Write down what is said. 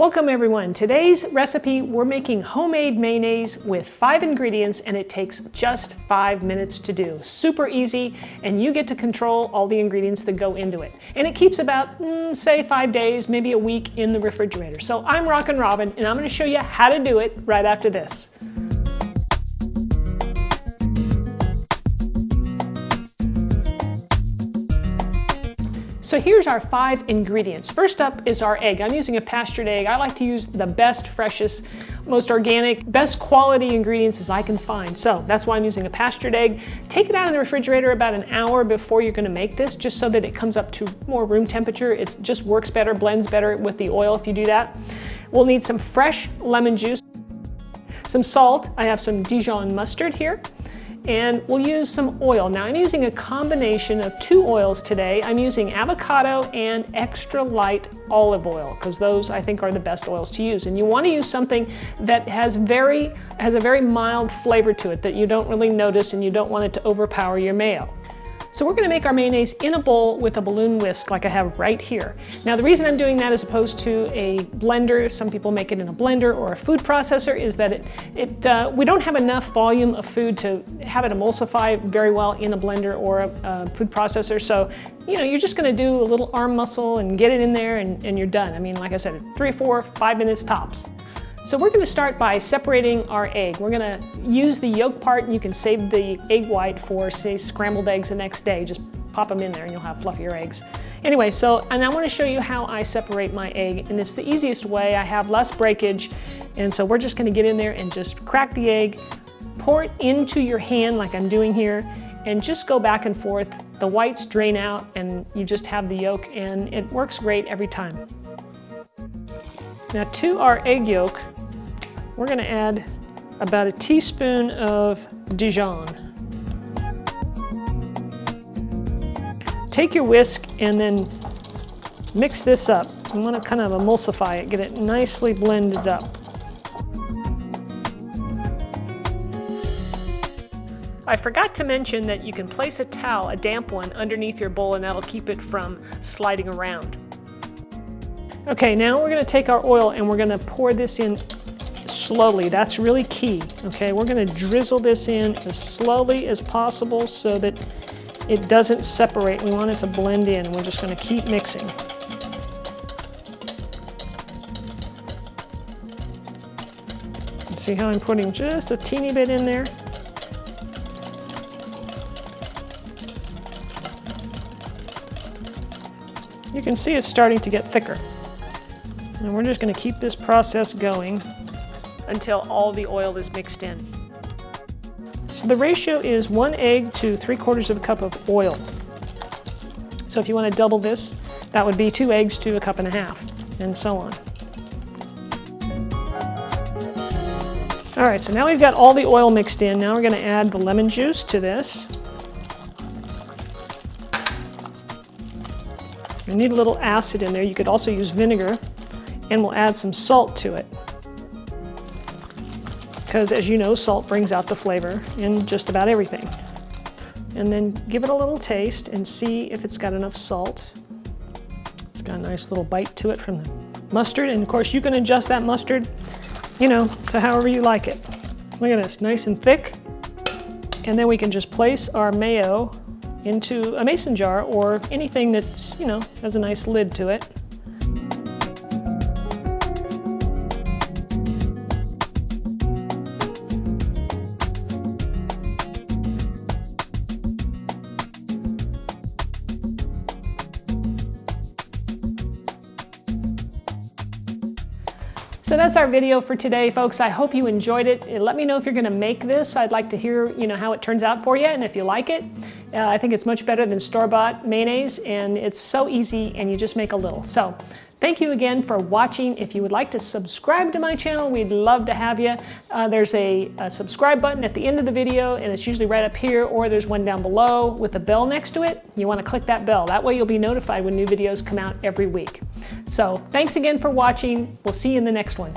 Welcome everyone. Today's recipe, we're making homemade mayonnaise with 5 ingredients and it takes just 5 minutes to do. Super easy, and you get to control all the ingredients that go into it. And it keeps about, say 5 days, maybe a week in the refrigerator. So I'm Rockin' Robin and I'm gonna show you how to do it right after this. So here's our 5 ingredients. First up is our egg. I'm using a pastured egg. I like to use the best, freshest, most organic, best quality ingredients as I can find. So that's why I'm using a pastured egg. Take it out of the refrigerator about an hour before you're gonna make this, just so that it comes up to more room temperature. It just works better, blends better with the oil if you do that. We'll need some fresh lemon juice, some salt. I have some Dijon mustard here. And we'll use some oil. Now I'm using a combination of 2 oils today. I'm using avocado and extra light olive oil, because those I think are the best oils to use. And you want to use something that has a very mild flavor to it that you don't really notice, and you don't want it to overpower your mayo. So we're gonna make our mayonnaise in a bowl with a balloon whisk like I have right here. Now the reason I'm doing that as opposed to a blender, some people make it in a blender or a food processor, is that we don't have enough volume of food to have it emulsify very well in a blender or a food processor. So, you know, you're just gonna do a little arm muscle and get it in there and you're done. I mean, like I said, 3, 4, 5 minutes tops. So we're gonna start by separating our egg. We're gonna use the yolk part, and you can save the egg white for, say, scrambled eggs the next day. Just pop them in there and you'll have fluffier eggs. Anyway, and I wanna show you how I separate my egg, and it's the easiest way. I have less breakage, and so we're just gonna get in there and just crack the egg, pour it into your hand like I'm doing here, and just go back and forth. The whites drain out and you just have the yolk, and it works great every time. Now to our egg yolk, we're gonna add about a teaspoon of Dijon. Take your whisk and then mix this up. You wanna kind of emulsify it, get it nicely blended up. I forgot to mention that you can place a towel, a damp one, underneath your bowl, and that'll keep it from sliding around. Okay, now we're gonna take our oil and we're gonna pour this in slowly. That's really key. Okay, we're gonna drizzle this in as slowly as possible so that it doesn't separate. We want it to blend in. We're just gonna keep mixing. See how I'm putting just a teeny bit in there? You can see it's starting to get thicker. And we're just gonna keep this process going until all the oil is mixed in. So the ratio is 1 egg to 3/4 of a cup of oil. So if you want to double this, that would be 2 eggs to 1.5 cups, and so on. All right, so now we've got all the oil mixed in. Now we're gonna add the lemon juice to this. You need a little acid in there. You could also use vinegar, and we'll add some salt to it. Because as you know, salt brings out the flavor in just about everything. And then give it a little taste and see if it's got enough salt. It's got a nice little bite to it from the mustard, and of course you can adjust that mustard, you know, to however you like it. Look at this, nice and thick. And then we can just place our mayo into a mason jar or anything that's, you know, has a nice lid to it. So that's our video for today, folks. I hope you enjoyed it. Let me know if you're gonna make this. I'd like to hear, you know, how it turns out for you, and if you like it. I think it's much better than store-bought mayonnaise, and it's so easy, and you just make a little. So thank you again for watching. If you would like to subscribe to my channel, we'd love to have you. There's a subscribe button at the end of the video, and it's usually right up here, or there's one down below with a bell next to it. You want to click that bell. That way you'll be notified when new videos come out every week. So thanks again for watching. We'll see you in the next one.